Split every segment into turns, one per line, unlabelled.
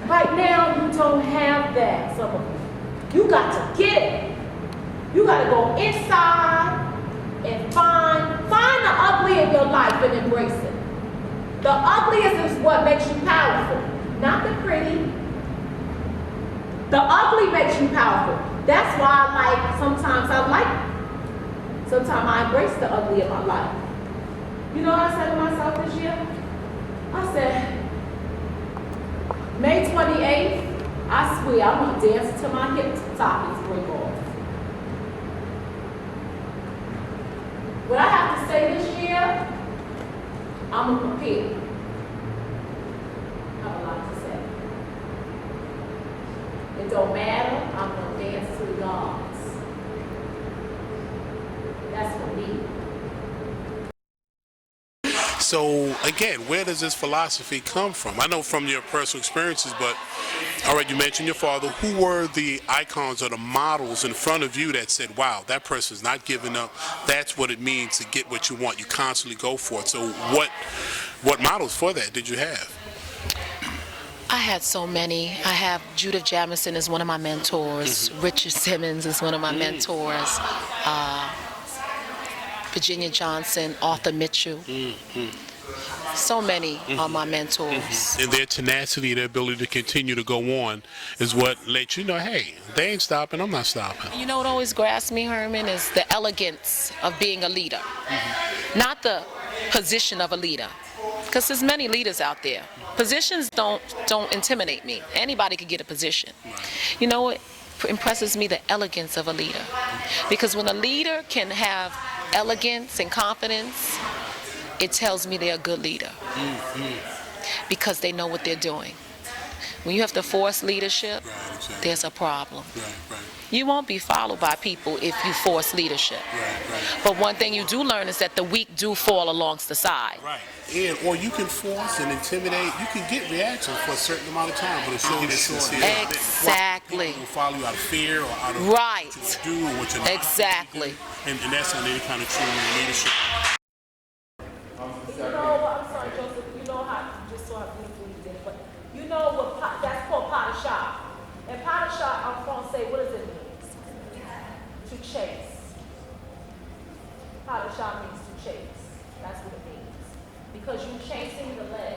Right now, you don't have that, some of you. You got to get it. You got to go inside and find the ugly in your life and embrace it. The ugliest is what makes you powerful, not the pretty. The ugly makes you powerful. That's why sometimes I embrace the ugly in my life. You know what I said to myself this year? I said, May 28th, I swear I'm going to dance till my hip stockings break off. What I have to say this year, I'm going to prepare. I have a lot to say. It don't matter, I'm going to dance to the gods. That's for me.
So again, where does this philosophy come from? I know from your personal experiences, but all right, you mentioned your father. Who were the icons or the models in front of you that said, wow, that person's not giving up. That's what it means to get what you want. You constantly go for it. So what models for that did you have?
I had so many. I have Judith Jamison as one of my mentors. Richard Simmons is one of my mentors. Virginia Johnson, Arthur Mitchell. So many are my mentors.
And their tenacity, their ability to continue to go on is what lets you know, hey, they ain't stopping, I'm not stopping.
You know what always grabs me, Herman, is the elegance of being a leader. Not the position of a leader. Because there's many leaders out there. Positions don't intimidate me. Anybody could get a position. You know what impresses me? The elegance of a leader. Because when a leader can have elegance and confidence, it tells me they're a good leader. Because they know what they're doing. When you have to force leadership, there's a problem. You won't be followed by people if you force leadership. But one thing you do learn is that the weak do fall alongst the side.
Or you can force and intimidate. You can get reactions for a certain amount of time, but it's really sincere.
Exactly.
People will follow you out of fear or out of
right.
what you do or what you're not.
Exactly.
And that's on any kind of true leadership.
You know what? I'm sorry, Joseph. You know how you just saw how beautiful you did it, but you know what? That's called pot shot. And pot shot, I'm going to say, what does it mean? To chase. Pot shot means to chase. That's what it means. Because you're chasing the leg.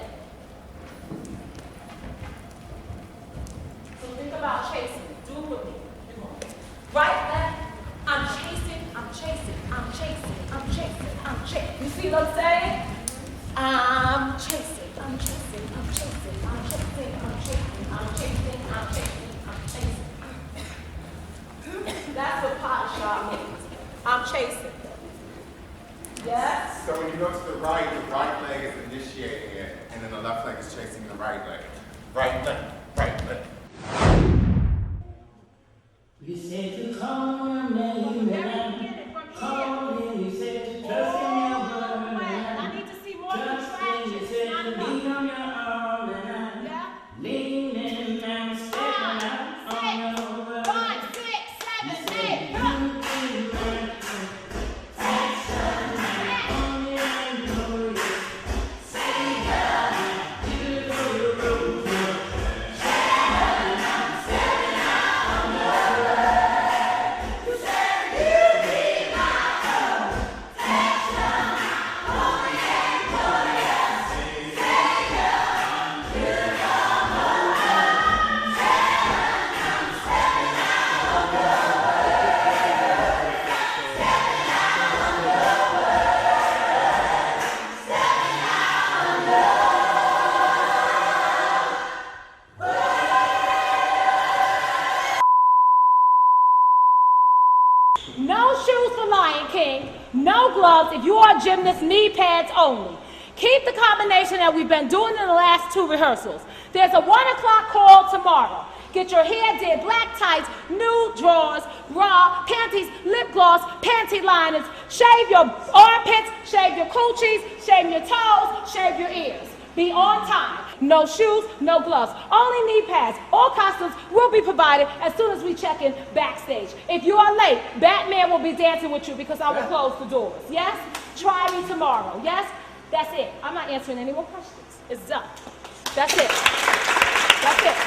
So think about chasing. Do it with me. Right leg. I'm chasing, I'm chasing, I'm chasing, I'm chasing, I'm chasing. You see what I'm saying? I'm chasing, I'm chasing, I'm chasing, I'm chasing, I'm chasing, I'm chasing, I'm chasing, I'm chasing. That's what pot shot means. I'm chasing. Yes?
So when you go to the right leg is initiating it, and then the left leg is chasing the right leg. Right leg, right leg.
You said to call your name and I called you. You said to trust in your word and
I need to see more
trust in you. Said to lean on your arm and I lean in and step out on your word.
5, 6, 7, 8. No shoes for Lion King, no gloves. If you are a gymnast, knee pads only. Keep the combination that we've been doing in the last 2 rehearsals. There's a 1 o'clock call tomorrow. Get your hair did, black tights, nude drawers, bra, panties, lip gloss, panty liners. Shave your armpits, shave your coochies, shave your toes, shave your ears. Be on time. No shoes, no gloves. Only knee pads. All costumes will be provided as soon as we check in backstage. If you are late, Batman will be dancing with you because I will close the doors. Yes? Try me tomorrow. Yes? That's it. I'm not answering any more questions. It's done. That's it. That's it.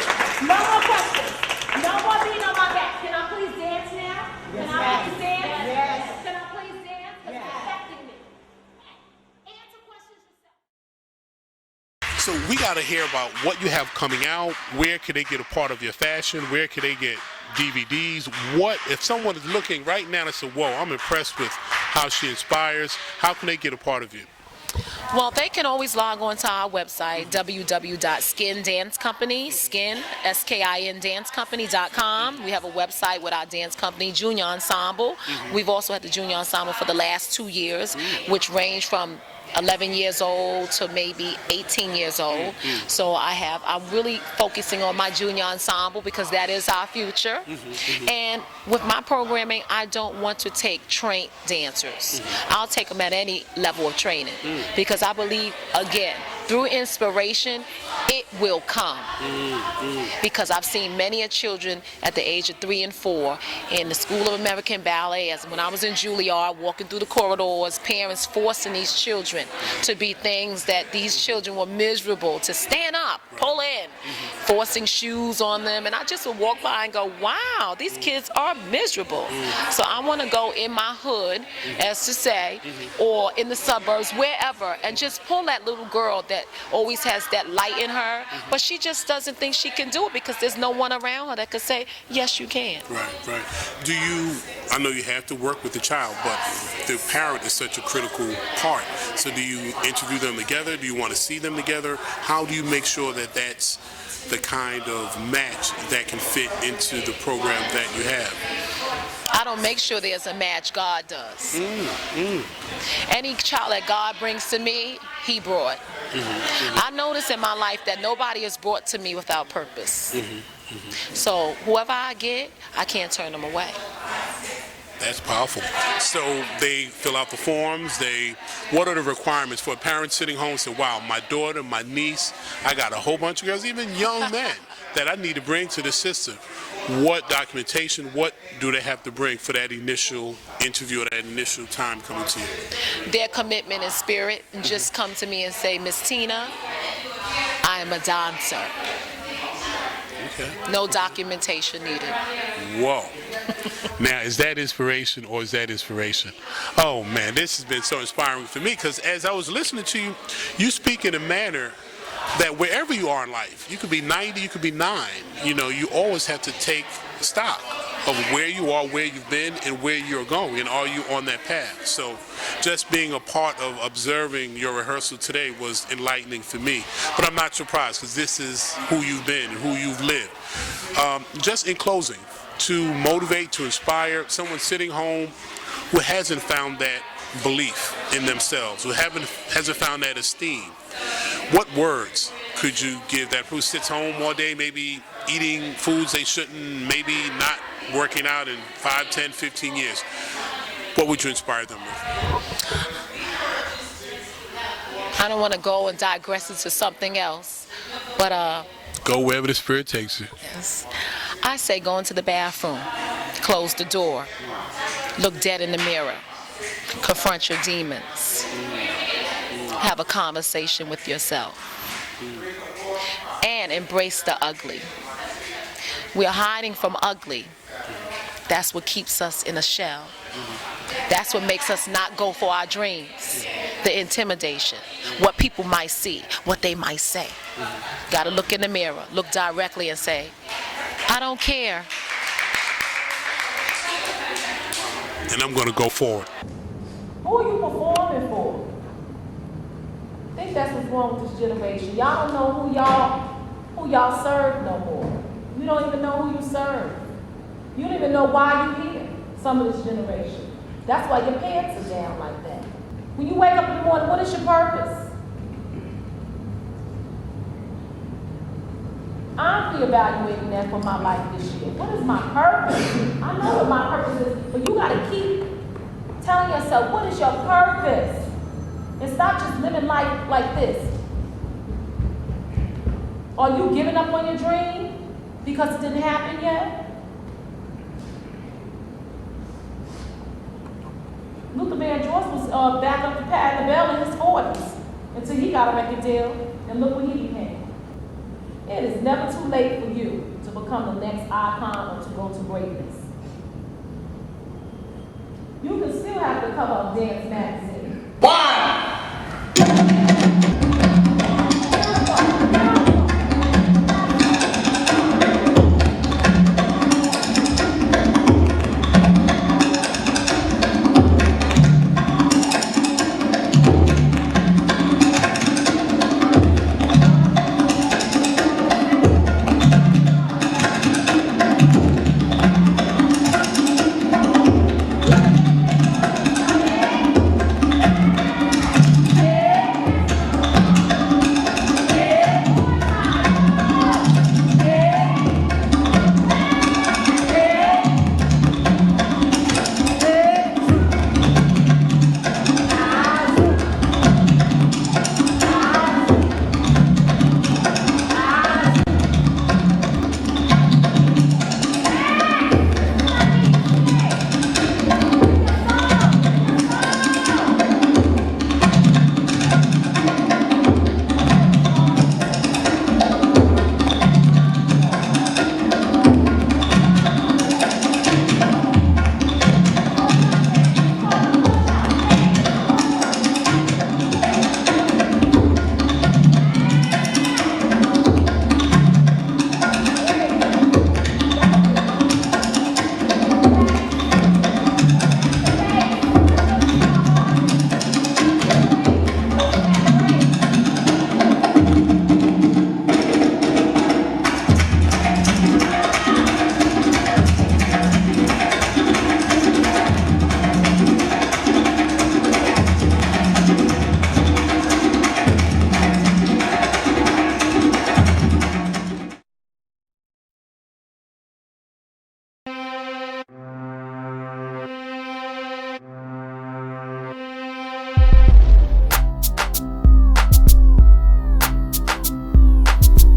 got to hear about what you have coming out. Where can they get a part of your fashion? Where can they get DVDs? What if someone is looking right now and say, whoa, I'm impressed with how she inspires, how can they get a part of you?
Well, they can always log on to our website, www.skindancecompany, skin, S-K-I-N, dancecompany.com. We have a website with our dance company, Junior Ensemble. We've also had the Junior Ensemble for the last 2 years, which range from 11 years old to maybe 18 years old. So I'm really focusing on my junior ensemble because that is our future. And with my programming, I don't want to take trained dancers. I'll take them at any level of training because I believe, again, through inspiration, it will come. Because I've seen many children at the age of 3 and 4 in the School of American Ballet, as when I was in Juilliard, walking through the corridors, parents forcing these children to be things that these children were miserable, to stand up, pull in, forcing shoes on them. And I just would walk by and go, wow, these kids are miserable. So I want to go in my hood, as to say, or in the suburbs, wherever, and just pull that little girl that always has that light in her, but she just doesn't think she can do it because there's no one around her that could say, yes, you can.
Right. I know you have to work with the child, but the parent is such a critical part. So do you interview them together? Do you want to see them together? How do you make sure that that's the kind of match that can fit into the program that you have?
I don't make sure there's a match. God does. Any child that God brings to me, He brought. I notice in my life that nobody is brought to me without purpose. So whoever I get, I can't turn them away.
That's powerful. So they fill out the forms. What are the requirements for a parent sitting home and say, wow, my daughter, my niece, I got a whole bunch of girls, even young men that I need to bring to the system. What documentation, what do they have to bring for that initial interview or that initial time coming to you?
Their commitment and spirit, and just come to me and say, Miss Tina, I am a dancer.
Okay.
No documentation needed.
Whoa. Now, is that inspiration or is that inspiration? Oh, man, this has been so inspiring for me because as I was listening to you, you speak in a manner that wherever you are in life, you could be 90, you could be 9, you always have to take stock of where you are, where you've been, and where you're going, and are you on that path? So just being a part of observing your rehearsal today was enlightening for me. But I'm not surprised because this is who you've been and who you've lived. Just in closing, to motivate, to inspire someone sitting home who hasn't found that belief in themselves, who hasn't found that esteem, what words could you give that who sits home all day, maybe eating foods they shouldn't, maybe not working out in 5, 10, 15 years? What would you inspire them with?
I don't want to go and digress into something else, but
go wherever the Spirit takes you.
Yes. I say go into the bathroom, close the door, look dead in the mirror, confront your demons, have a conversation with yourself, and embrace the ugly. We are hiding from ugly. That's what keeps us in a shell. That's what makes us not go for our dreams. The intimidation, what people might see, what they might say. Got to look in the mirror, look directly and say, I don't care.
And I'm going to go forward.
Who are you performing for? I think that's what's wrong with this generation. Y'all don't know who y'all serve no more. You don't even know who you serve. You don't even know why you're here, some of this generation. That's why your pants are down like that. When you wake up in the morning, what is your purpose? I'm reevaluating that for my life this year. What is my purpose? I know what my purpose is, but you got to keep telling yourself, what is your purpose? And stop just living life like this. Are you giving up on your dream because it didn't happen yet? Luther Vandross was back up to Patton LaBelle in his 40s until he got a record deal, and look what he became. It is never too late for you to become the next icon or to go to greatness. You can still have the cover of Dance Magazine.